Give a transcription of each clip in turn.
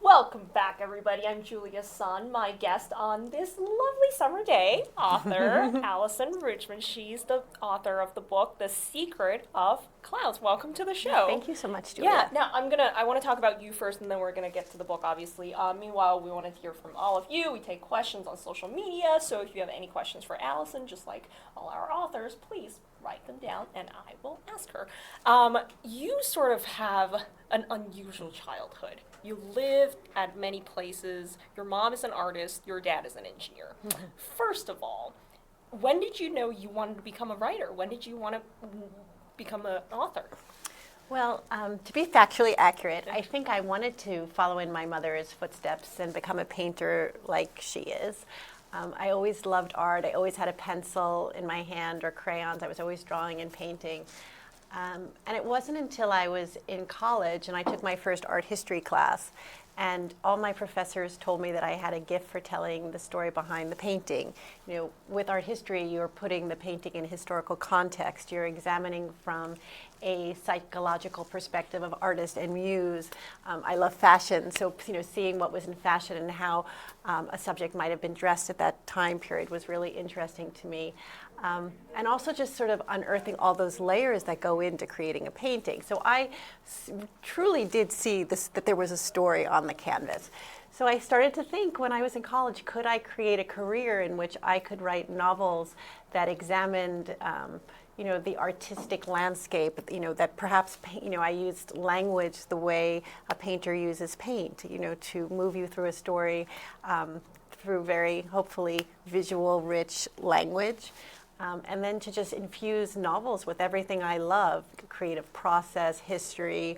Welcome back, everybody. I'm Julia's son. My guest on this lovely summer day, author Alyson Richmond. She's the author of the book, The Secret of Clouds. Welcome to the show. Thank you so much, Julia. Yeah, now I want to talk about you first, and then we're going to get to the book, obviously. Meanwhile, we want to hear from all of you. We take questions on social media, so if you have any questions for Alyson, just like all our authors, please write them down, and I will ask her. You sort of have an unusual childhood. You lived at many places. Your mom is an artist. Your dad is an engineer. Mm-hmm. First of all, when did you know you wanted to become a writer? When did you want to become an author? Well, to be factually accurate, I think I wanted to follow in my mother's footsteps and become a painter like she is. I always loved art. I always had a pencil in my hand or crayons. I was always drawing and painting. And it wasn't until I was in college and I took my first art history class, and all my professors told me that I had a gift for telling the story behind the painting. You know, with art history, you're putting the painting in historical context. You're examining from a psychological perspective of artist and muse. I love fashion, so seeing what was in fashion and how a subject might have been dressed at that time period was really interesting to me. And also just sort of unearthing all those layers that go into creating a painting. So I truly did see that there was a story on the canvas. So I started to think when I was in college, could I create a career in which I could write novels that examined the artistic landscape, that perhaps, I used language the way a painter uses paint, to move you through a story through very, hopefully, visual, rich language. And then to just infuse novels with everything I love, creative process, history,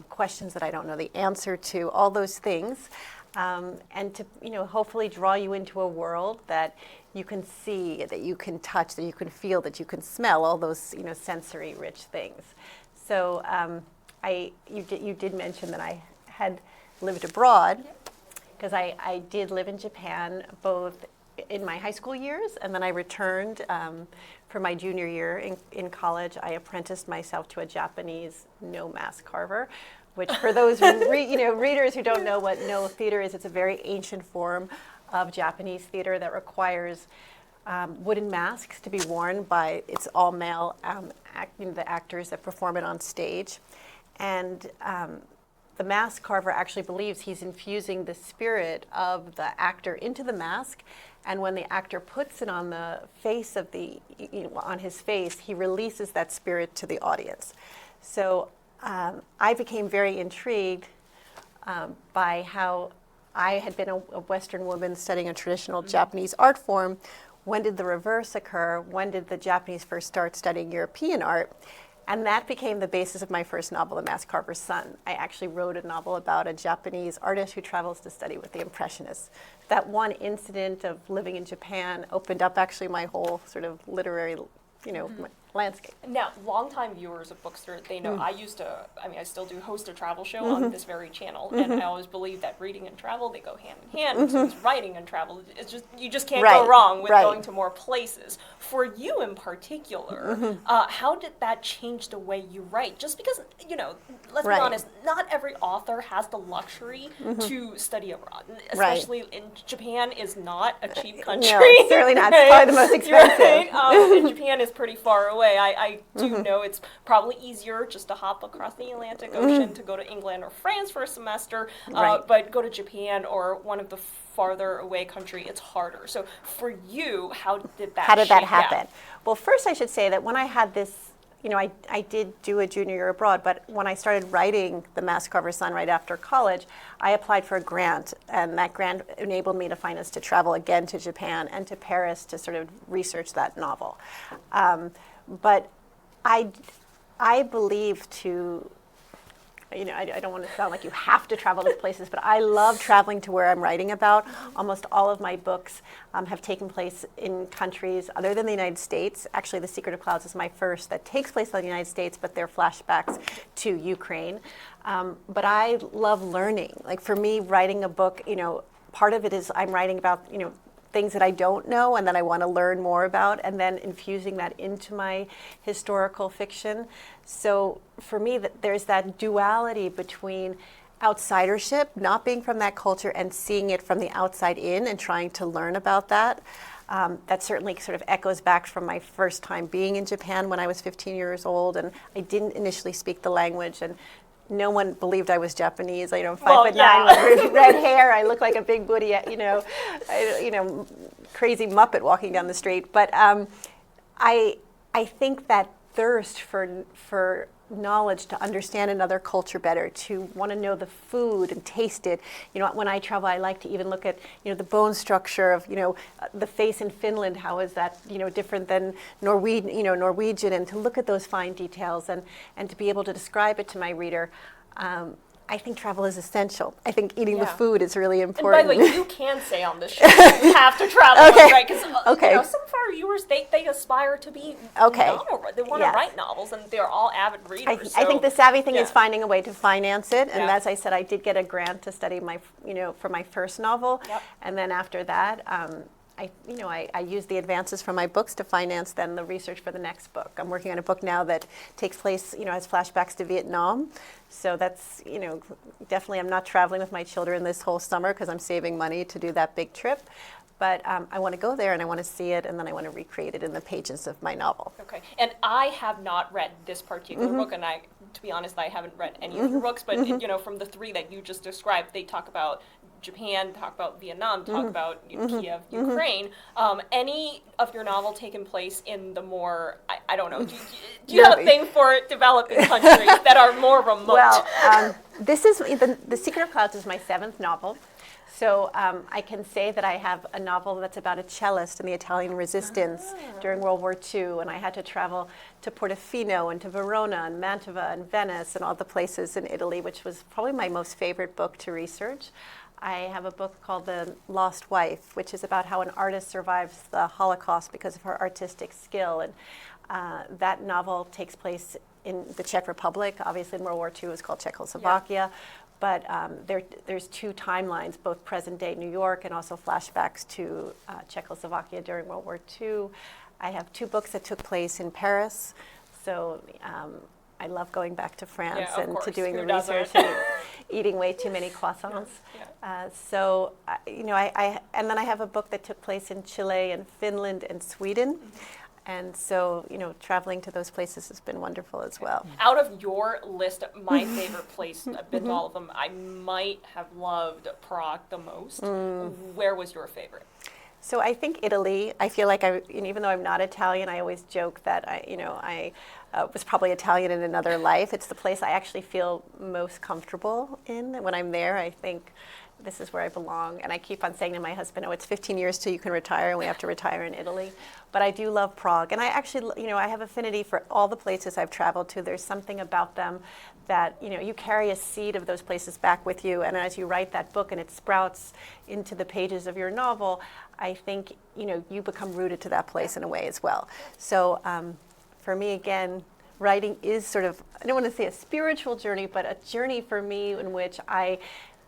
questions that I don't know the answer to, all those things. And to, hopefully draw you into a world that you can see, that you can touch, that you can feel, that you can smell, all those, sensory rich things. So you did mention that I had lived abroad, because I did live in Japan both in my high school years, and then I returned for my junior year in college. I apprenticed myself to a Japanese no-mask carver, which for those readers who don't know what no theater is, it's a very ancient form of Japanese theater that requires wooden masks to be worn by its all-male the actors that perform it on stage. And the mask carver actually believes he's infusing the spirit of the actor into the mask, and when the actor puts it on the face of on his face, he releases that spirit to the audience. So I became very intrigued by how I had been a Western woman studying a traditional Japanese art form. When did the reverse occur? When did the Japanese first start studying European art? And that became the basis of my first novel, The Mask Carver's Son. I actually wrote a novel about a Japanese artist who travels to study with the Impressionists. That one incident of living in Japan opened up actually my whole sort of literary, landscape. Now, longtime viewers of Bookstr, they know I still do host a travel show on this very channel, and I always believe that reading and travel, they go hand in hand. So it's writing and travel. It's just, you just can't go wrong with going to more places. For you in particular, how did that change the way you write? Just because, let's be honest, not every author has the luxury to study abroad, especially in Japan is not a cheap country. No, it's certainly not. It's probably the most expensive. And Japan is pretty far away. I do know it's probably easier just to hop across the Atlantic Ocean to go to England or France for a semester, but go to Japan or one of the farther away country, it's harder. So for you, how did that happen? Yeah. Well, first I should say that when I had this, I did do a junior year abroad, but when I started writing The Mask Carver's Son right after college, I applied for a grant, and that grant enabled me to finance to travel again to Japan and to Paris to sort of research that novel. But I believe I don't want to sound like you have to travel to places, but I love traveling to where I'm writing about. Almost all of my books have taken place in countries other than the United States. Actually, The Secret of Clouds is my first that takes place in the United States, but they're flashbacks to Ukraine. But I love learning. Like for me, writing a book, part of it is I'm writing about, things that I don't know and that I want to learn more about, and then infusing that into my historical fiction. So for me, there's that duality between outsidership, not being from that culture and seeing it from the outside in and trying to learn about that. That certainly sort of echoes back from my first time being in Japan when I was 15 years old, and I didn't initially speak the language, and no one believed I was Japanese. I'm 5'9" with red hair. I look like a big booty, crazy Muppet walking down the street. But I think that thirst for knowledge, to understand another culture better, to want to know the food and taste it. When I travel, I like to even look at, the bone structure of, the face in Finland. How is that, different than Norwegian, and to look at those fine details and to be able to describe it to my reader. I think travel is essential. I think eating the food is really important. And by the way, you can say on this show you have to travel, right? Because some of our viewers, they aspire to be novel. They want to write novels, and they're all avid readers. I think the savvy thing is finding a way to finance it. And as I said, I did get a grant to study for my first novel, and then after that, I use the advances from my books to finance then the research for the next book. I'm working on a book now that takes place, has flashbacks to Vietnam. So that's, definitely I'm not traveling with my children this whole summer because I'm saving money to do that big trip. But I want to go there and I want to see it, and then I want to recreate it in the pages of my novel. Okay. And I have not read this particular book, and to be honest, I haven't read any of your books, but from the three that you just described, they talk about Japan, talk about Vietnam, talk about Kiev, Ukraine. Any of your novel taken place in the more, I don't know, do you have a thing for developing countries that are more remote? Well, this is, The Secret of Clouds is my 7th novel. So I can say that I have a novel that's about a cellist in the Italian resistance during World War II, and I had to travel to Portofino and to Verona and Mantova and Venice and all the places in Italy, which was probably my most favorite book to research. I have a book called The Lost Wife, which is about how an artist survives the Holocaust because of her artistic skill. And that novel takes place in the Czech Republic. Obviously, in World War II, it was called Czechoslovakia. But there's 2 timelines, both present-day New York and also flashbacks to Czechoslovakia during World War II. I have 2 books that took place in Paris. So I love going back to France and to doing the research and eating way too many croissants. And then I have a book that took place in Chile and Finland and Sweden. And so, traveling to those places has been wonderful as well. Out of your list, my favorite place, I've been to all of them, I might have loved Prague the most. Where was your favorite? So I think Italy. I feel like even though I'm not Italian, I always joke that I was probably Italian in another life. It's the place I actually feel most comfortable in. When I'm there, I think this is where I belong. And I keep on saying to my husband, it's 15 years till you can retire, and we have to retire in Italy. But I do love Prague. And I actually, I have affinity for all the places I've traveled to. There's something about them that, you carry a seed of those places back with you. And as you write that book and it sprouts into the pages of your novel, I think, you become rooted to that place in a way as well. So for me, again, writing is sort of, I don't want to say a spiritual journey, but a journey for me in which I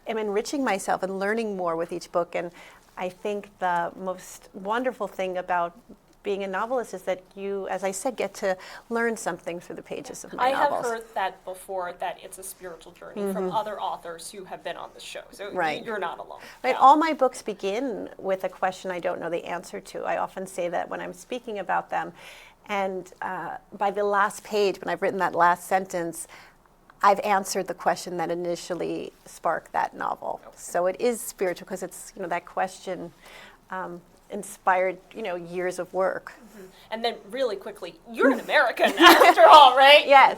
am enriching myself and learning more with each book. And I think the most wonderful thing about being a novelist is that you, as I said, get to learn something through the pages of my novels. I have heard that before, that it's a spiritual journey from other authors who have been on the show. So you're not alone. Right. All my books begin with a question I don't know the answer to. I often say that when I'm speaking about them. And by the last page, when I've written that last sentence, I've answered the question that initially sparked that novel. Okay. So it is spiritual because it's, that question inspired, years of work. Mm-hmm. And then really quickly, you're an American after all, right? Yes.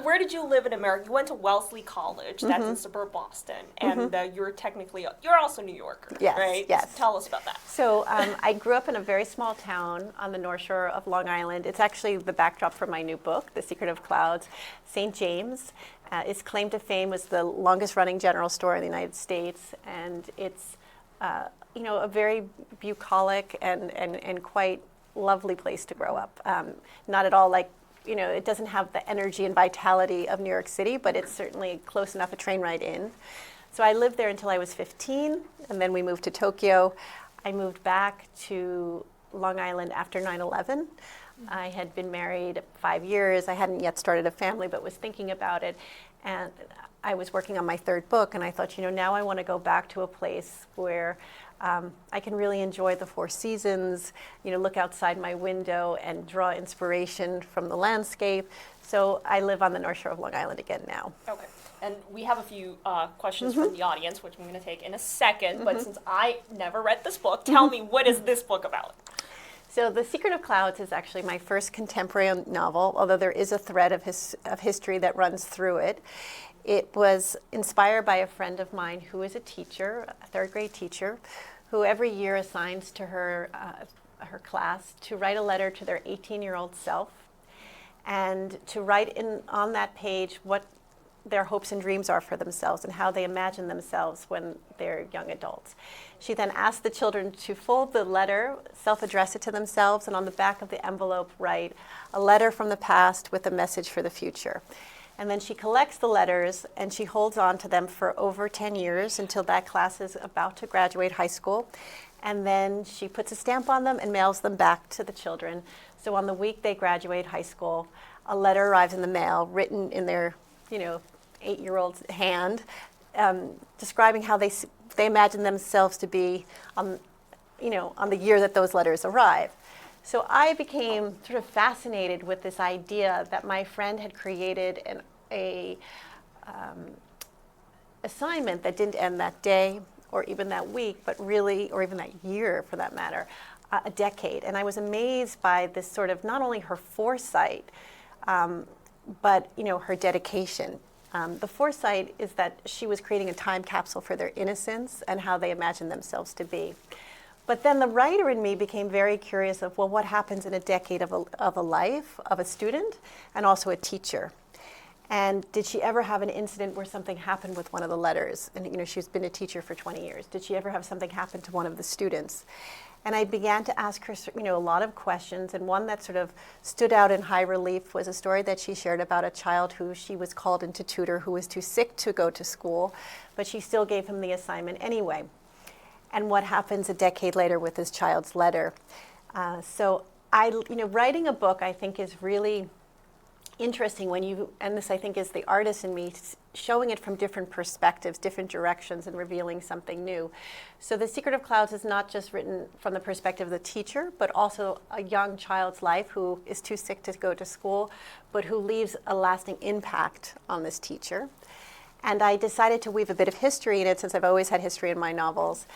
Where did you live in America? You went to Wellesley College, that's in suburb Boston, and you're also New Yorker, right? Yes. Tell us about that. So I grew up in a very small town on the North Shore of Long Island. It's actually the backdrop for my new book, The Secret of Clouds. St. James. Its claim to fame was the longest running general store in the United States, and it's a very bucolic and quite lovely place to grow up. Not at all like, it doesn't have the energy and vitality of New York City, but it's certainly close enough a train ride in. So I lived there until I was 15, and then we moved to Tokyo. I moved back to Long Island after 9/11. I had been married 5 years. I hadn't yet started a family, but was thinking about it. And I was working on my third book, and I thought, now I want to go back to a place where I can really enjoy the four seasons, look outside my window and draw inspiration from the landscape. So I live on the North Shore of Long Island again now. Okay. And we have a few questions from the audience, which I'm going to take in a second. But since I never read this book, tell me, what is this book about? So The Secret of Clouds is actually my first contemporary novel, although there is a thread of history that runs through it. It was inspired by a friend of mine who is a teacher, a third grade teacher, who every year assigns to her class to write a letter to their 18-year-old self, and to write on that page what their hopes and dreams are for themselves and how they imagine themselves when they're young adults. She then asked the children to fold the letter, self-address it to themselves, and on the back of the envelope write a letter from the past with a message for the future. And then she collects the letters and she holds on to them for over 10 years until that class is about to graduate high school. And then she puts a stamp on them and mails them back to the children. So on the week they graduate high school, a letter arrives in the mail written in their 8-year-old's hand, describing how they imagine themselves to be on the year that those letters arrive. So I became sort of fascinated with this idea that my friend had created a assignment that didn't end that day or even that week, but really, or even that year for that matter, a decade. And I was amazed by this sort of, not only her foresight, but her dedication. The foresight is that she was creating a time capsule for their innocence and how they imagined themselves to be. But then the writer in me became very curious of, well, what happens in a decade of a life of a student and also a teacher? And did she ever have an incident where something happened with one of the letters? And she's been a teacher for 20 years. Did she ever have something happen to one of the students? And I began to ask her, a lot of questions, and one that sort of stood out in high relief was a story that she shared about a child who she was called in to tutor who was too sick to go to school, but she still gave him the assignment anyway. And what happens a decade later with this child's letter. So writing a book, I think, is really interesting and this I think is the artist in me, showing it from different perspectives, different directions, and revealing something new. So The Secret of Clouds is not just written from the perspective of the teacher, but also a young child's life who is too sick to go to school, but who leaves a lasting impact on this teacher. And I decided to weave a bit of history in it, since I've always had history in my novels.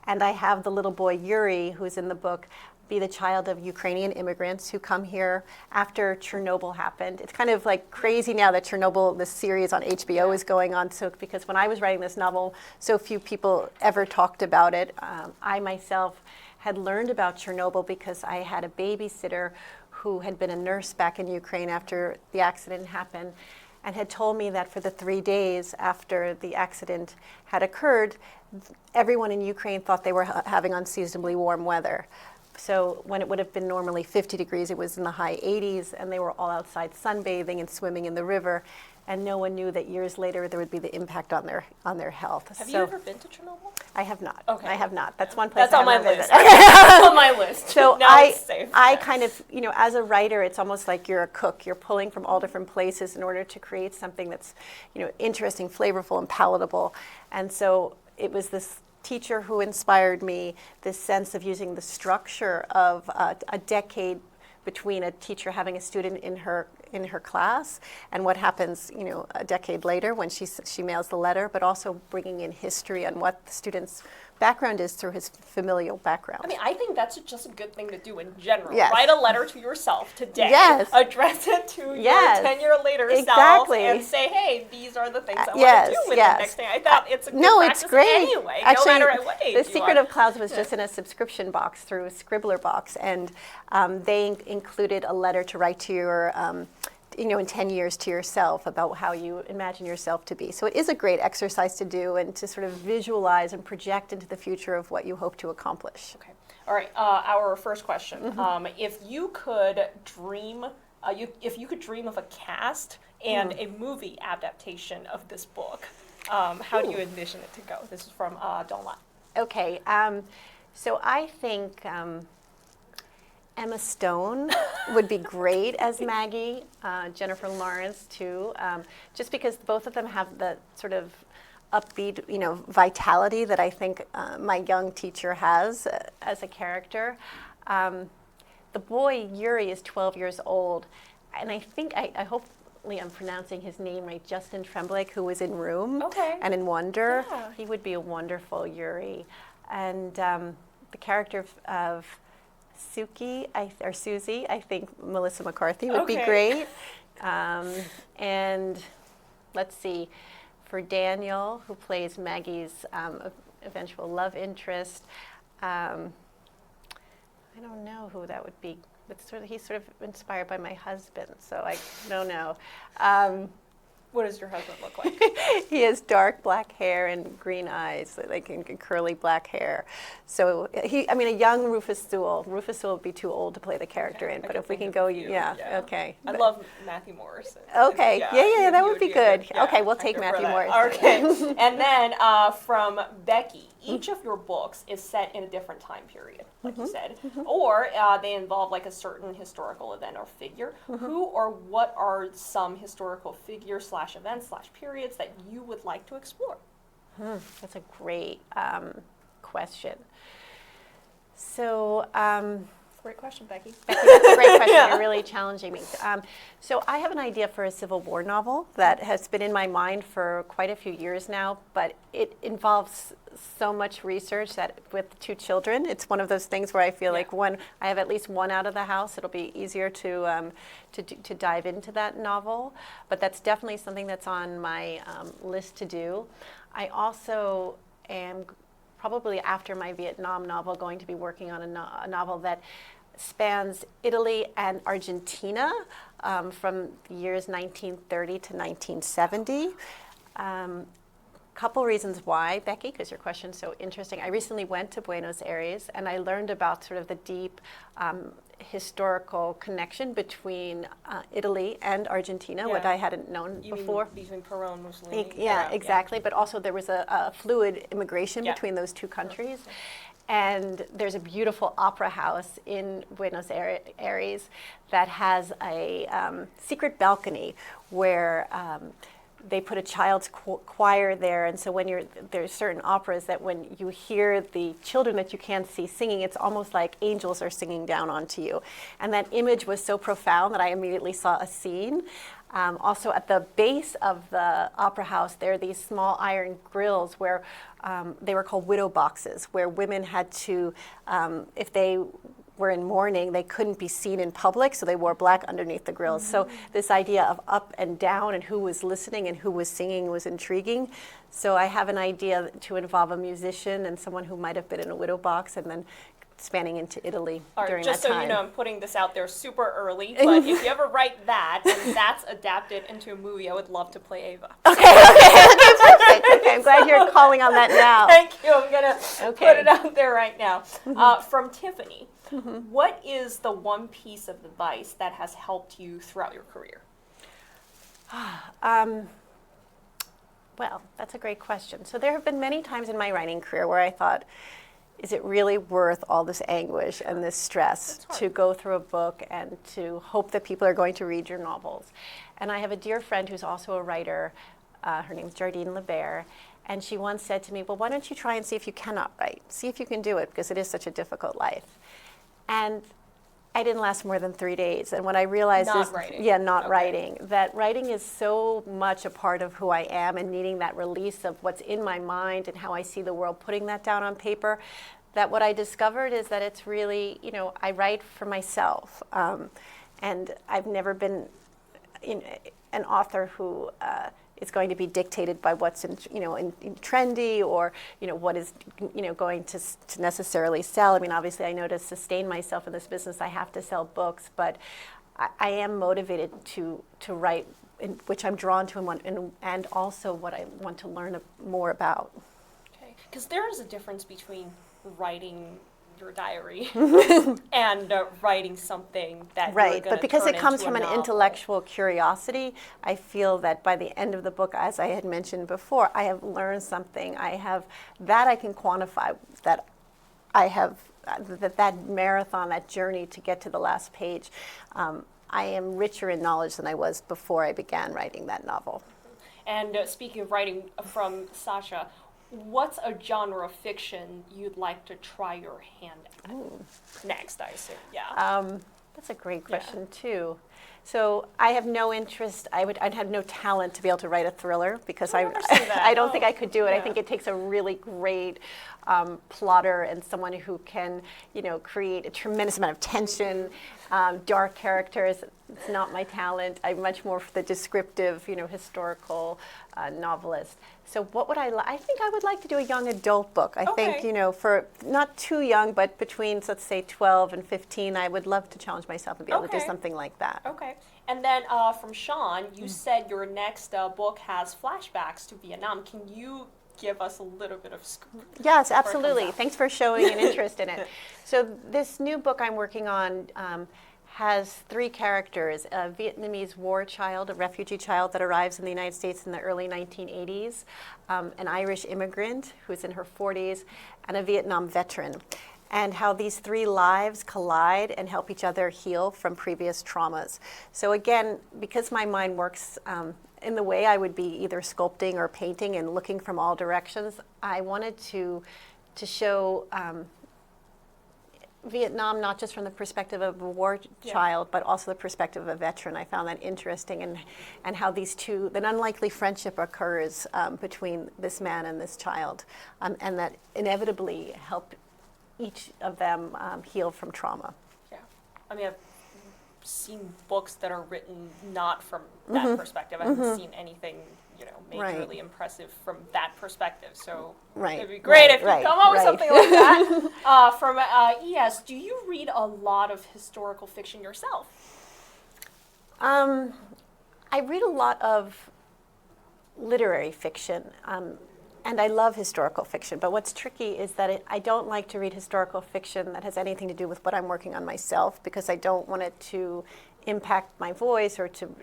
And I have the little boy Yuri, who's in the book, be the child of Ukrainian immigrants who come here after Chernobyl happened. It's kind of like crazy now that Chernobyl, this series on HBO, is going on. So, because when I was writing this novel, so few people ever talked about it. I myself had learned about Chernobyl because I had a babysitter who had been a nurse back in Ukraine after the accident happened, and had told me that for the 3 days after the accident had occurred, everyone in Ukraine thought they were having unseasonably warm weather. So when it would have been normally 50 degrees, it was in the high 80s, and they were all outside sunbathing and swimming in the river, and no one knew that years later there would be the impact on their health. Have you ever been to Chernobyl? I have not. Okay. I have not. That's one place That's on my haven't list. visited. That's on my list. So Now it's safe. I kind of, as a writer, it's almost like you're a cook. You're pulling from all different places in order to create something that's, interesting, flavorful, and palatable. And so it was this teacher who inspired me, this sense of using the structure of a decade between a teacher having a student in her class and what happens, a decade later when she mails the letter, but also bringing in history on what the student's background is through his familial background. I mean, I think that's just a good thing to do in general. Yes. Write a letter to yourself today. Yes. Address it to Yes. your 10-year later Exactly. self and say, hey, these are the things I Yes, want to do with yes. the next thing. I thought it's a good No, practice it's great. anyway, Actually, no matter at what age The you Secret are. of Clouds was just in a subscription box through a Scribbler box, and they included a letter to write to your in 10 years to yourself about how you imagine yourself to be. So it is a great exercise to do and to sort of visualize and project into the future of what you hope to accomplish. Okay. All right. Our first question: if you could dream, if you could dream of a cast and a movie adaptation of this book, how do you envision it to go? This is from Don't Lie. Okay. So I think Emma Stone would be great as Maggie. Jennifer Lawrence too, just because both of them have the sort of upbeat, vitality that I think my young teacher has as a character. The boy Yuri is 12 years old, and I think I hopefully I'm pronouncing his name right. Justin Tremblay, who was in Room and in Wonder, he would be a wonderful Yuri, and the character of Susie, I think Melissa McCarthy would be great. And let's see, for Daniel, who plays Maggie's eventual love interest, I don't know who that would be. He's sort of inspired by my husband, so I don't know. What does your husband look like? He has dark black hair and green eyes, like and curly black hair. So a young Rufus Sewell. Rufus Sewell would be too old to play the character in, but if we can go, okay. I love Matthew Morrison. Okay, that would be good. Okay, we'll take Matthew Morrison. Okay, and then from Becky, each of your books is set in a different time period, like you said, or they involve like a certain historical event or figure. Who or what are some historical figures / events / periods that you would like to explore? That's a great question. So, great question, Becky. That's a great question. You're really challenging me. So I have an idea for a Civil War novel that has been in my mind for quite a few years now, but it involves so much research that with 2 children, it's one of those things where I feel like when I have at least one out of the house, it'll be easier to dive into that novel. But that's definitely something that's on my list to do. I also am probably after my Vietnam novel going to be working on a novel that spans Italy and Argentina from the years 1930 to 1970. Couple reasons why, Becky, because your question's so interesting. I recently went to Buenos Aires and I learned about sort of the deep historical connection between Italy and Argentina, what I hadn't known before. Between Peron and Mussolini. Exactly. But also there was a fluid immigration between those 2 countries. And there's a beautiful opera house in Buenos Aires that has a secret balcony where they put a child's choir there, and so there's certain operas that when you hear the children that you can't see singing, it's almost like angels are singing down onto you. And that image was so profound that I immediately saw a scene. Also at the base of the opera house, there are these small iron grills where they were called widow boxes, where women had to, if they were in mourning, they couldn't be seen in public, so they wore black underneath the grills. So this idea of up and down and who was listening and who was singing was intriguing. So I have an idea to involve a musician and someone who might have been in a widow box and then spanning into Italy during that time. Just so you know, I'm putting this out there super early, but if you ever write that and that's adapted into a movie, I would love to play Ava. Okay, perfect. Okay, I'm glad you're calling on that now. Thank you. I'm going to put it out there right now. From Tiffany, what is the one piece of advice that has helped you throughout your career? Well, that's a great question. So there have been many times in my writing career where I thought, is it really worth all this anguish and this stress to go through a book and to hope that people are going to read your novels? And I have a dear friend who's also a writer. Her name's Jardine LeBaire. And she once said to me, well, why don't you try and see if you cannot write? See if you can do it, because it is such a difficult life. And I didn't last more than 3 days. And what I realized writing, that writing is so much a part of who I am, and needing that release of what's in my mind and how I see the world, putting that down on paper, that what I discovered is that it's really, I write for myself. And I've never been an author who is going to be dictated by what's in trendy, or what is going to necessarily sell. I mean, obviously, I know to sustain myself in this business, I have to sell books, but I am motivated to write, which I'm drawn to, and also what I want to learn more about. Okay, because there is a difference between writing your diary and writing something that right, you're but because it comes from an novel. Intellectual curiosity, I feel that by the end of the book, as I had mentioned before, I have learned something. I can quantify that I have that marathon, that journey to get to the last page, I am richer in knowledge than I was before I began writing that novel. And speaking of writing from Sasha, what's a genre of fiction you'd like to try your hand at next, I assume? Yeah. That's a great question too. So I have no interest. I'd have no talent to be able to write a thriller because I don't think I could do it. Yeah. I think it takes a really great plotter and someone who can, create a tremendous amount of tension, dark characters. It's not my talent. I'm much more for the descriptive, historical novelist. So what would I think I would like to do a young adult book. I think, for not too young, but between, let's say, 12 and 15, I would love to challenge myself and be able to do something like that. Okay. And then from Sean, you said your next book has flashbacks to Vietnam. Can you give us a little bit of scoop? Yes, absolutely. Thanks for showing an interest in it. So this new book I'm working on has 3 characters: a Vietnamese war child, a refugee child that arrives in the United States in the early 1980s, an Irish immigrant who's in her 40s, and a Vietnam veteran. And how these 3 lives collide and help each other heal from previous traumas. So again, because my mind works in the way I would be either sculpting or painting and looking from all directions, I wanted to show Vietnam not just from the perspective of a war child, but also the perspective of a veteran. I found that interesting, and how these two, an unlikely friendship occurs between this man and this child, and that inevitably help each of them heal from trauma. Yeah. I mean, I've seen books that are written not from that perspective. I haven't seen anything, majorly impressive from that perspective. So it'd be great if you come up with something like that. From ES, do you read a lot of historical fiction yourself? I read a lot of literary fiction. And I love historical fiction, but what's tricky is that I don't like to read historical fiction that has anything to do with what I'm working on myself, because I don't want it to impact my voice or to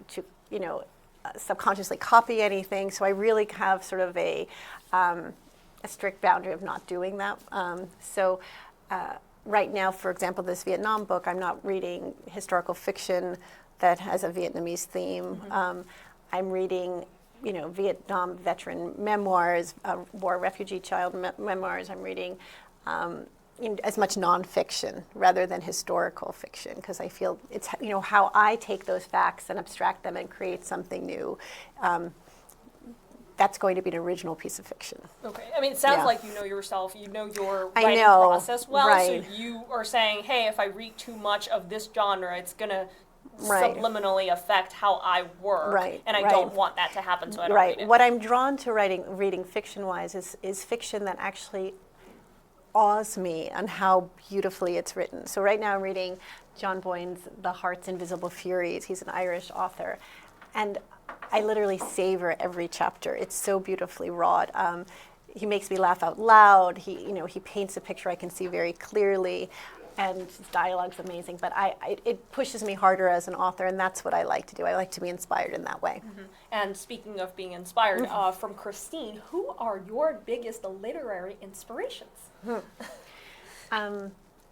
subconsciously copy anything. So I really have sort of a strict boundary of not doing that. Right now, for example, this Vietnam book, I'm not reading historical fiction that has a Vietnamese theme. I'm reading Vietnam veteran memoirs, war refugee child memoirs. I'm reading as much nonfiction rather than historical fiction, because I feel it's how I take those facts and abstract them and create something new. That's going to be an original piece of fiction. Okay. I mean, it sounds like you know yourself, you know your writing process well, so you are saying, hey, if I read too much of this genre, it's going to subliminally affect how I work, and I don't want that to happen, so I don't read it. What I'm drawn to reading fiction-wise is fiction that actually awes me on how beautifully it's written. So right now I'm reading John Boyne's The Heart's Invisible Furies. He's an Irish author, and I literally savor every chapter. It's so beautifully wrought. He makes me laugh out loud. He paints a picture I can see very clearly. And his dialogue's amazing, but it pushes me harder as an author, and that's what I like to do. I like to be inspired in that way. And speaking of being inspired, from Christine, who are your biggest literary inspirations?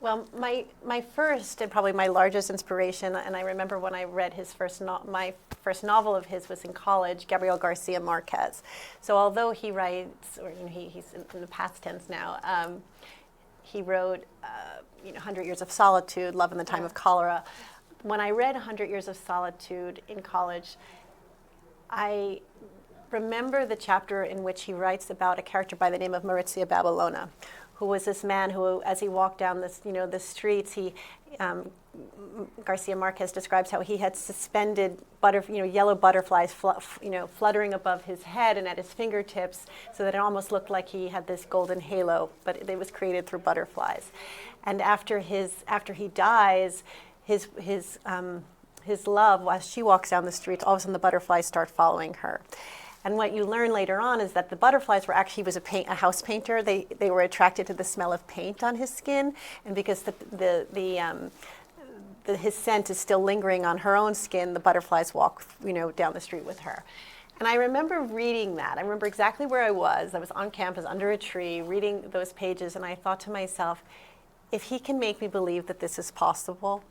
Well, my first and probably my largest inspiration, and I remember when I read my first novel of his was in college, Gabriel Garcia Marquez. So although he writes, or he's in the past tense now, he wrote 100 Years of Solitude, Love in the Time of Cholera. When I read 100 Years of Solitude in college, I remember the chapter in which he writes about a character by the name of Maurizio Babylona, who was this man who, as he walked down the streets, Garcia Marquez describes how he had suspended yellow butterflies fluttering above his head and at his fingertips, so that it almost looked like he had this golden halo, but it was created through butterflies. And after he dies, his love, as she walks down the streets, all of a sudden the butterflies start following her. And what you learn later on is that the butterflies were actually, he was a house painter. They were attracted to the smell of paint on his skin, and because his scent is still lingering on her own skin, the butterflies walk down the street with her. And I remember reading that. I remember exactly where I was. I was on campus under a tree reading those pages, and I thought to myself, if he can make me believe that this is possible,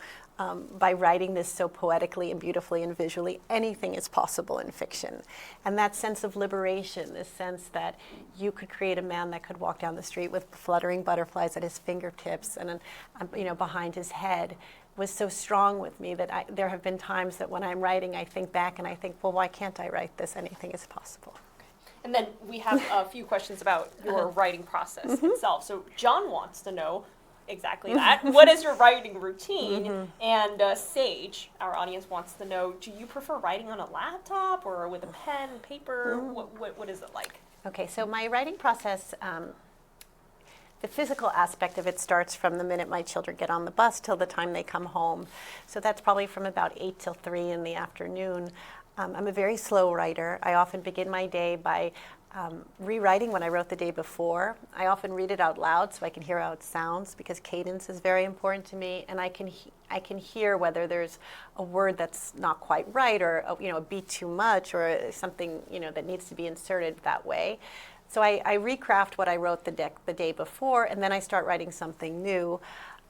by writing this so poetically and beautifully and visually, anything is possible in fiction. And that sense of liberation, this sense that you could create a man that could walk down the street with fluttering butterflies at his fingertips and behind his head, was so strong with me that there have been times that when I'm writing, I think back and I think, well, why can't I write this? Anything is possible. And then we have a few questions about your writing process itself. So John wants to know exactly that. What is your writing routine? And Sage, our audience, wants to know, do you prefer writing on a laptop or with a pen, paper? What is it like? Okay, so my writing process, the physical aspect of it starts from the minute my children get on the bus till the time they come home. So that's probably from about 8 till 3 in the afternoon. I'm a very slow writer. I often begin my day by rewriting what I wrote the day before. I often read it out loud so I can hear how it sounds, because cadence is very important to me, and I can hear whether there's a word that's not quite right, or a beat too much, or something that needs to be inserted that way. So I recraft what I wrote the day before, and then I start writing something new.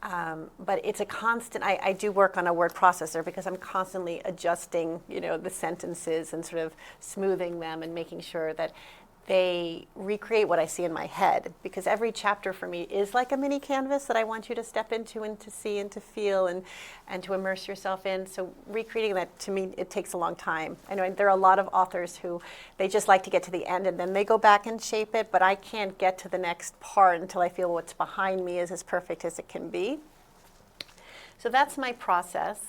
But it's a constant. I do work on a word processor because I'm constantly adjusting, the sentences and sort of smoothing them and making sure that they recreate what I see in my head, because every chapter for me is like a mini canvas that I want you to step into and to see and to feel and to immerse yourself in. So recreating that, to me, it takes a long time. I know there are a lot of authors who they just like to get to the end and then they go back and shape it, but I can't get to the next part until I feel what's behind me is as perfect as it can be. So that's my process.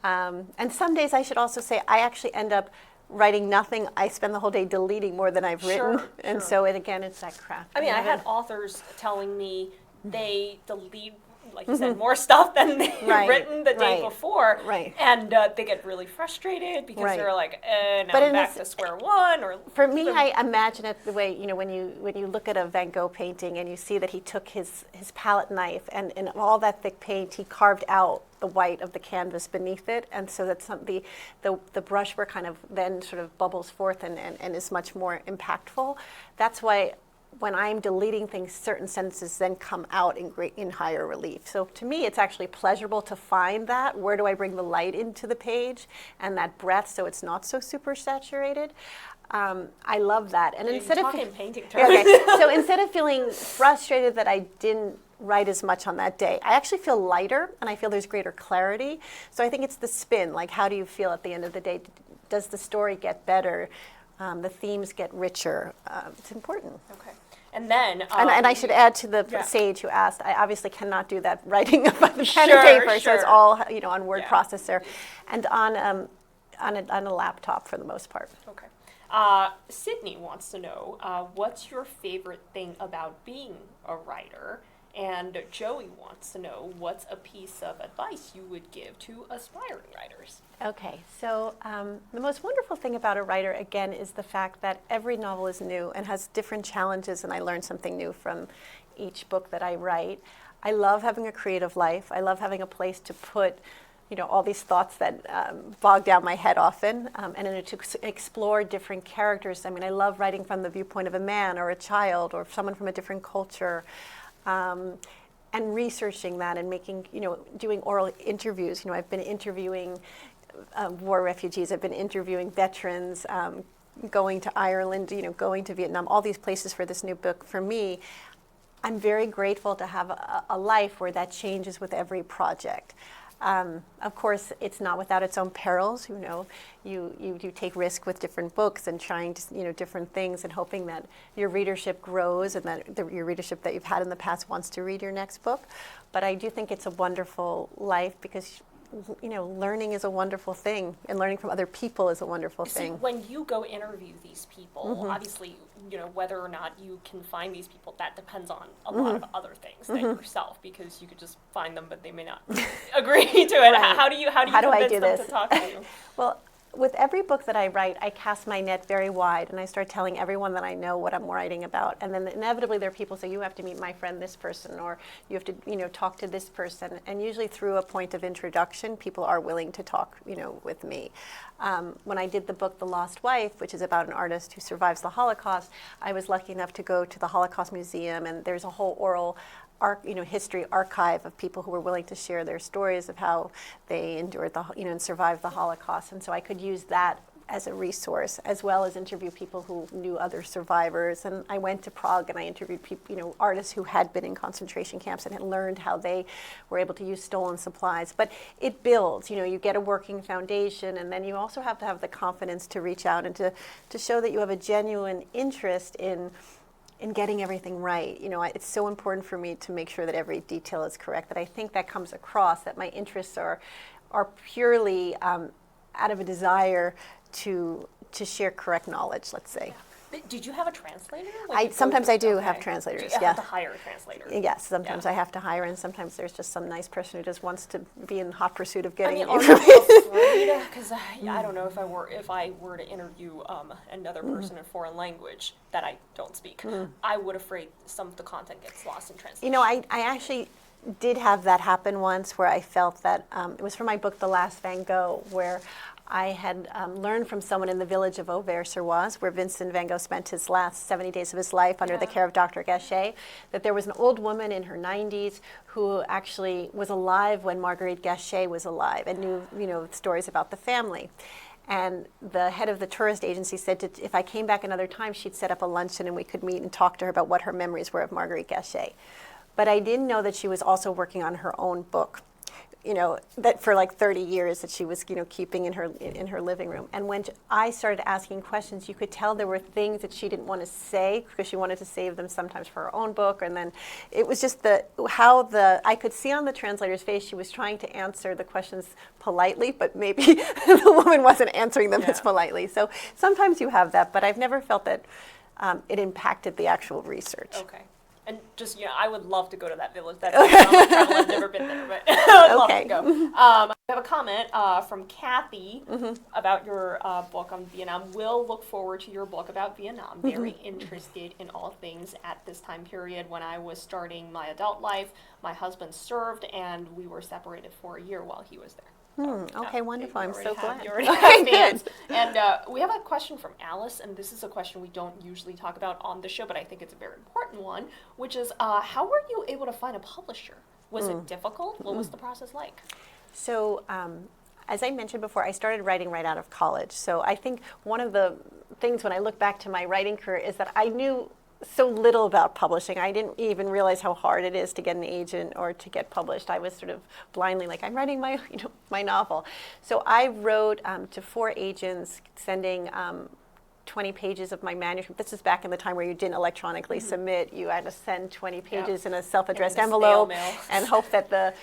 And some days, I should also say, I actually end up writing nothing. I spend the whole day deleting more than I've written. And so again, it's that craft. I mean, I had authors telling me they delete, like you said, more stuff than they've written the day before. And they get really frustrated because they're like, now I'm back to square one. Or for me, I imagine it the way, when you look at a Van Gogh painting and you see that he took his palette knife and in all that thick paint, he carved out the white of the canvas beneath it, and so that the brushwork kind of then sort of bubbles forth and is much more impactful. That's why when I'm deleting things, certain sentences then come out in higher relief. So to me, it's actually pleasurable to find that. Where do I bring the light into the page and that breath so it's not so super saturated? I love that. And instead of painting terms. So instead of feeling frustrated that I didn't write as much on that day, I actually feel lighter and I feel there's greater clarity. So I think it's the spin, like how do you feel at the end of the day? Does the story get better? The themes get richer? It's important. Okay. And then... and I should add to the Sage who asked, I obviously cannot do that writing by the pen and paper, so it's all on word processor and on a laptop for the most part. Okay. Sydney wants to know, what's your favorite thing about being a writer? And Joey wants to know, what's a piece of advice you would give to aspiring writers? Okay, so the most wonderful thing about a writer, again, is the fact that every novel is new and has different challenges, and I learn something new from each book that I write. I love having a creative life. I love having a place to put all these thoughts that bog down my head often, and to explore different characters. I mean, I love writing from the viewpoint of a man or a child or someone from a different culture. And researching that and doing oral interviews. I've been interviewing war refugees. I've been interviewing veterans, going to Ireland, going to Vietnam, all these places for this new book. For me, I'm very grateful to have a life where that changes with every project. Of course, it's not without its own perils. You take risk with different books and trying to, different things and hoping that your readership grows and that your readership that you've had in the past wants to read your next book. But I do think it's a wonderful life because, learning is a wonderful thing, and learning from other people is a wonderful thing. When you go interview these people, obviously, whether or not you can find these people, that depends on a lot of other things than yourself, because you could just find them, but they may not agree to it. How do you convince them to talk to you? Well, with every book that I write, I cast my net very wide, and I start telling everyone that I know what I'm writing about. And then inevitably there are people who say, you have to meet my friend this person, or you have to talk to this person. And usually through a point of introduction, people are willing to talk with me. When I did the book The Lost Wife, which is about an artist who survives the Holocaust, I was lucky enough to go to the Holocaust Museum, and there's a whole oral history archive of people who were willing to share their stories of how they endured and survived the Holocaust. And so I could use that as a resource, as well as interview people who knew other survivors. And I went to Prague and I interviewed people, artists who had been in concentration camps and had learned how they were able to use stolen supplies. But it builds, you get a working foundation, and then you also have to have the confidence to reach out and to show that you have a genuine interest in getting everything right. It's so important for me to make sure that every detail is correct, that I think that comes across, that my interests are purely out of a desire to share correct knowledge, let's say. Yeah. Did you have a translator? Sometimes I do have translators. Do you have to hire a translator? Yes, sometimes I have to hire, and sometimes there's just some nice person who just wants to be in hot pursuit of getting information. Because I don't know if I were to interview another person in a foreign language that I don't speak, I would afraid some of the content gets lost in translation. I actually did have that happen once, where I felt that it was for my book, The Last Van Gogh, where I had learned from someone in the village of Auvers-sur-Oise, where Vincent van Gogh spent his last 70 days of his life under the care of Dr. Gachet, that there was an old woman in her 90s who actually was alive when Marguerite Gachet was alive and knew stories about the family. And the head of the tourist agency said if I came back another time, she'd set up a luncheon and we could meet and talk to her about what her memories were of Marguerite Gachet. But I didn't know that she was also working on her own book, that for like 30 years that she was, keeping in her living room. And when I started asking questions, you could tell there were things that she didn't want to say because she wanted to save them sometimes for her own book. And then it was just I could see on the translator's face she was trying to answer the questions politely, but maybe the woman wasn't answering them as politely. So sometimes you have that, but I've never felt that it impacted the actual research. Okay. And just, I would love to go to that village. I've never been there, but I would love to go. I have a comment from Kathy about your book on Vietnam. Will look forward to your book about Vietnam. Very interested in all things at this time period. When I was starting my adult life, my husband served, and we were separated for a year while he was there. Okay, wonderful. I'm so glad. You already have fans. And we have a question from Alice, and this is a question we don't usually talk about on the show, but I think it's a very important one, which is how were you able to find a publisher? Was it difficult? What was the process like? So, as I mentioned before, I started writing right out of college. So I think one of the things when I look back to my writing career is that I knew so little about publishing. I didn't even realize how hard it is to get an agent or to get published. I was sort of blindly like, I'm writing my novel. So I wrote to 4 agents, sending 20 pages of my manuscript. This is back in the time where you didn't electronically submit. You had to send 20 pages in a self-addressed envelope and hope that the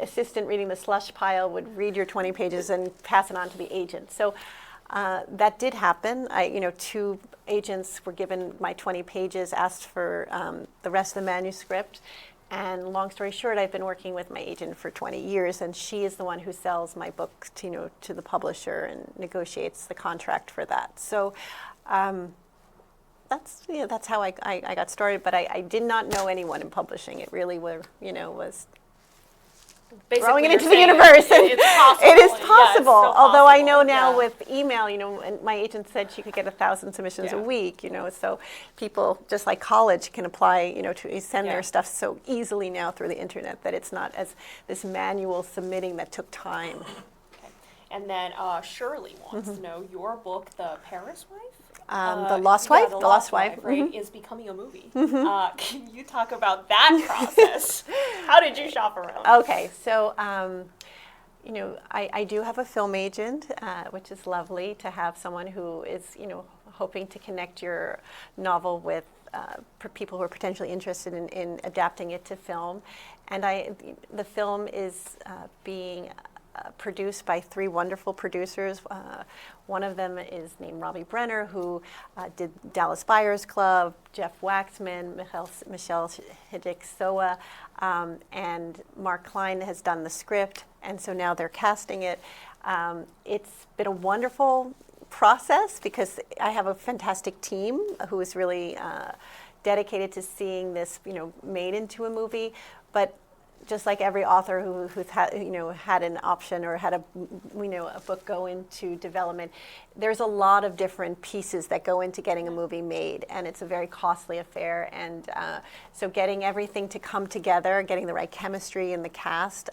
assistant reading the slush pile would read your 20 pages and pass it on to the agent. So that did happen. 2 agents were given my 20 pages, asked for the rest of the manuscript. And long story short, I've been working with my agent for 20 years, and she is the one who sells my book to the publisher and negotiates the contract for that. So that's how I got started. But I did not know anyone in publishing. It really was throwing it into the universe. It's possible. It is possible. Although possible. I know now with email, and my agent said she could get 1,000 submissions a week, so people, just like college, can apply, to send their stuff so easily now through the internet that it's not as this manual submitting that took time. Okay. And then Shirley wants to know your book, The Paris Wife? The Lost Wife? The Lost Wife, right, is becoming a movie. Can you talk about that process? How did you shop around? Okay, so I do have a film agent, which is lovely to have someone who is, hoping to connect your novel with people who are potentially interested in adapting it to film. And the film is being produced by 3 wonderful producers. One of them is named Robbie Brenner, who did Dallas Buyers Club, Jeff Waxman, Michelle Hidik-Soa, and Mark Klein has done the script, and so now they're casting it. It's been a wonderful process because I have a fantastic team who is really dedicated to seeing this, made into a movie, but just like every author who's had, had an option or had a book go into development, there's a lot of different pieces that go into getting a movie made, and it's a very costly affair. And so getting everything to come together, getting the right chemistry in the cast,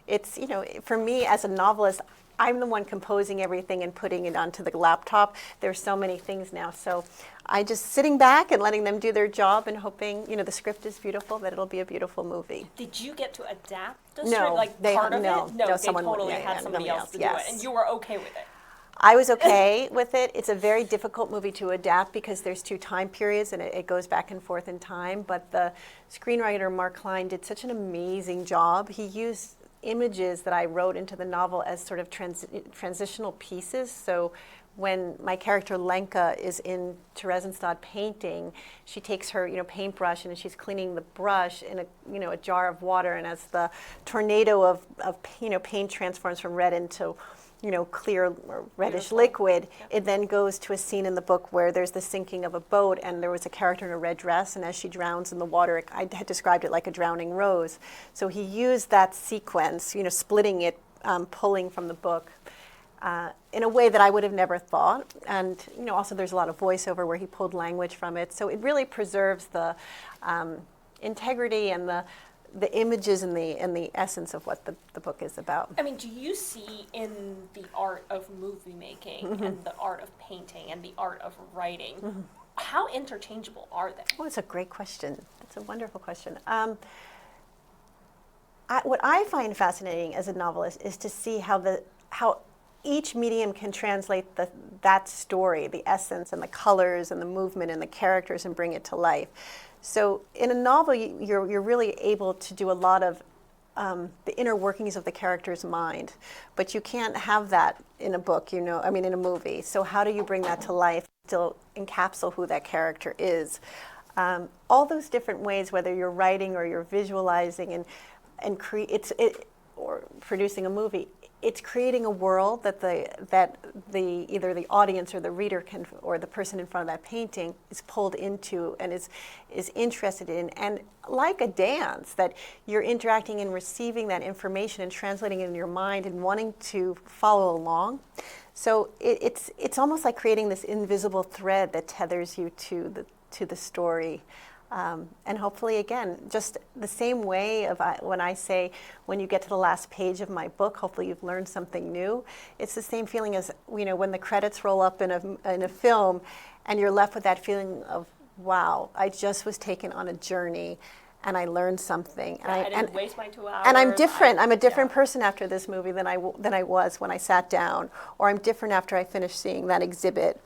it's, for me as a novelist, I'm the one composing everything and putting it onto the laptop. There's so many things now. So I just sitting back and letting them do their job and hoping, the script is beautiful, that it'll be a beautiful movie. Did you get to adapt the No, script, like they- part of no, it? no, They someone- totally yeah, had yeah, somebody nobody else to else, do it, and you were okay with it. I was okay with it. It's a very difficult movie to adapt because there's 2 time periods and it goes back and forth in time. But the screenwriter, Mark Klein, did such an amazing job. He used images that I wrote into the novel as sort of transitional pieces. So when my character Lenka is in Theresienstadt painting, she takes her paintbrush and she's cleaning the brush in a jar of water, and as the tornado of paint transforms from red into clear or reddish Beautiful. liquid, Yep. it then goes to a scene in the book where there's the sinking of a boat, and there was a character in a red dress, and as she drowns in the water, I had described it like a drowning rose. So he used that sequence, splitting it, pulling from the book, in a way that I would have never thought. And also there's a lot of voiceover where he pulled language from it. So it really preserves the integrity and the images and the essence of what the book is about. I mean, do you see in the art of movie making and the art of painting and the art of writing, how interchangeable are they? Oh, it's a great question. It's a wonderful question. What I find fascinating as a novelist is to see how each medium can translate that story, the essence and the colors and the movement and the characters, and bring it to life. So in a novel, you're really able to do a lot of the inner workings of the character's mind, but you can't have that in a book, in a movie. So how do you bring that to life, still encapsulate who that character is? All those different ways, whether you're writing or you're visualizing or producing a movie, it's creating a world that either the audience or the reader or the person in front of that painting is pulled into and is interested in. And like a dance, that you're interacting and receiving that information and translating it in your mind and wanting to follow along. So it's almost like creating this invisible thread that tethers you to the story. And hopefully, again, just the same way when I say, when you get to the last page of my book, hopefully you've learned something new. It's the same feeling as when the credits roll up in a film, and you're left with that feeling of, wow, I just was taken on a journey, and I learned something. Yeah, I didn't waste my 2 hours. And I'm different. I'm a different person after this movie than I was when I sat down, or I'm different after I finished seeing that exhibit.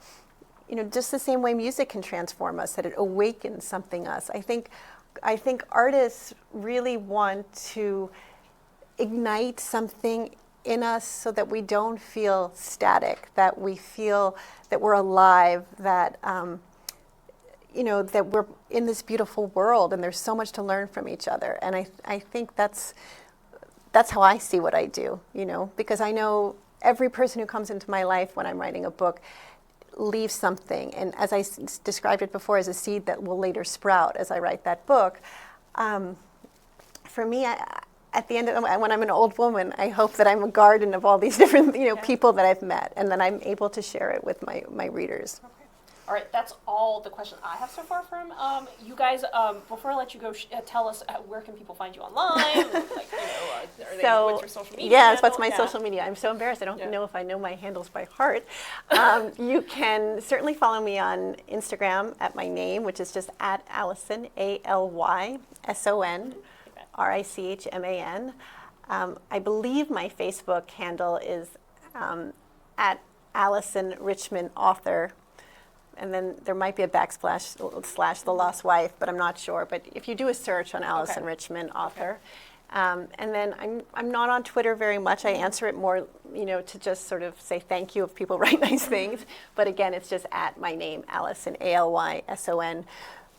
Just the same way music can transform us, that it awakens something us. I think artists really want to ignite something in us so that we don't feel static, that we feel that we're alive, that that we're in this beautiful world, and there's so much to learn from each other. And I think that's how I see what I do, because I know every person who comes into my life when I'm writing a book leave something, and as I described it before, as a seed that will later sprout as I write that book. For me, at the end of when I'm an old woman, I hope that I'm a garden of all these different people that I've met, and that I'm able to share it with my readers. Okay. All right, that's all the questions I have so far from you guys. Before I let you go, tell us where can people find you online? What's your social media? Yes, what's handle? my social media? I'm so embarrassed. I don't know if I know my handles by heart. You can certainly follow me on Instagram at my name, which is just at Alyson, ALYSON, RICHMAN. I believe my Facebook handle is at Alyson Richmond Author. And then there might be a / The Lost Wife, but I'm not sure. But if you do a search on Alyson Richmond Author. And then I'm not on Twitter very much. I answer it more, to just sort of say thank you if people write nice things. But again, it's just at my name, Alyson, ALYSON,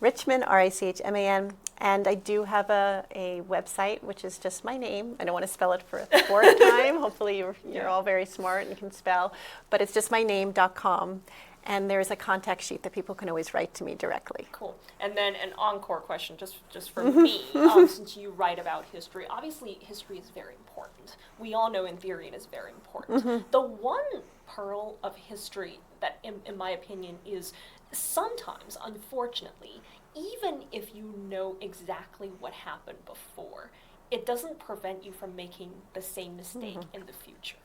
Richmond, RICHMAN. And I do have a website, which is just my name. I don't want to spell it for a fourth time. Hopefully you're all very smart and can spell. But it's just my name.com. And there's a contact sheet that people can always write to me directly. Cool. And then an encore question, just for me, since you write about history. Obviously, history is very important. We all know in theory it is very important. The one pearl of history that, in my opinion, is sometimes, unfortunately, even if you know exactly what happened before, it doesn't prevent you from making the same mistake in the future.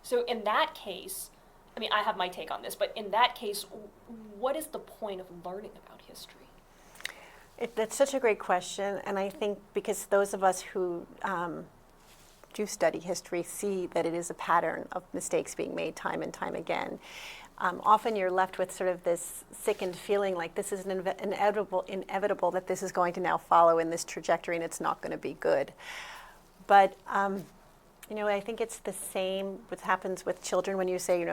So in that case, I mean, I have my take on this, but in that case, what is the point of learning about history? That's such a great question, and I think because those of us who do study history see that it is a pattern of mistakes being made time and time again. Often you're left with sort of this sickened feeling like this is inevitable that this is going to now follow in this trajectory and it's not going to be good. But I think it's the same what happens with children when you say,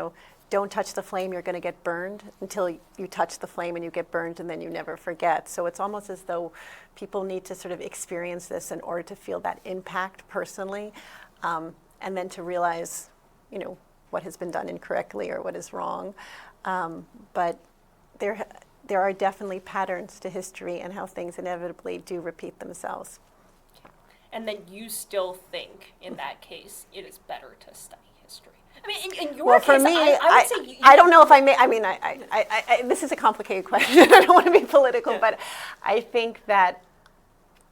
don't touch the flame, you're going to get burned, until you touch the flame and you get burned and then you never forget. So it's almost as though people need to sort of experience this in order to feel that impact personally, and then to realize, what has been done incorrectly or what is wrong. But there are definitely patterns to history and how things inevitably do repeat themselves. And then you still think, in that case, it is better to study history. I mean, in your case, for me, I would say I don't know if I may. I mean, this is a complicated question. I don't want to be political, but I think that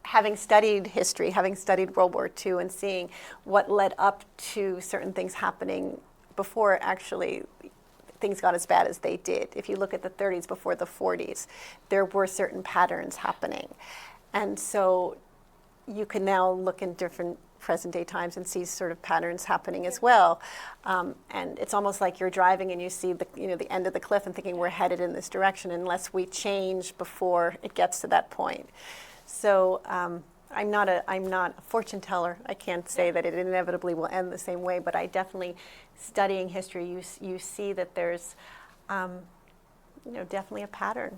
having studied history, having studied World War II, and seeing what led up to certain things happening before actually things got as bad as they did. If you look at the 30s before the 40s, there were certain patterns happening, and so you can now look in different present-day times and see sort of patterns happening as well. And it's almost like you're driving and you see the end of the cliff and thinking we're headed in this direction unless we change before it gets to that point. So I'm not a fortune teller. I can't say that it inevitably will end the same way, but I definitely, studying history, you see that there's definitely a pattern.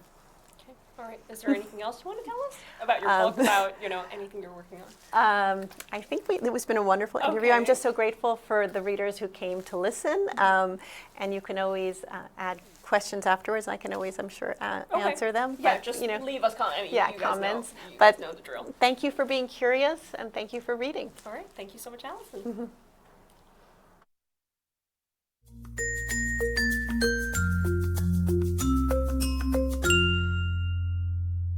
All right. Is there anything else you want to tell us about your book, about anything you're working on? I think it has been a wonderful interview. Okay. I'm just so grateful for the readers who came to listen. And you can always add questions afterwards. I can always, I'm sure, answer them. Yeah, but, just leave us comments. I mean, yeah, you comments. Guys know, you but guys know the drill. Thank you for being curious, and thank you for reading. All right. Thank you so much, Alyson.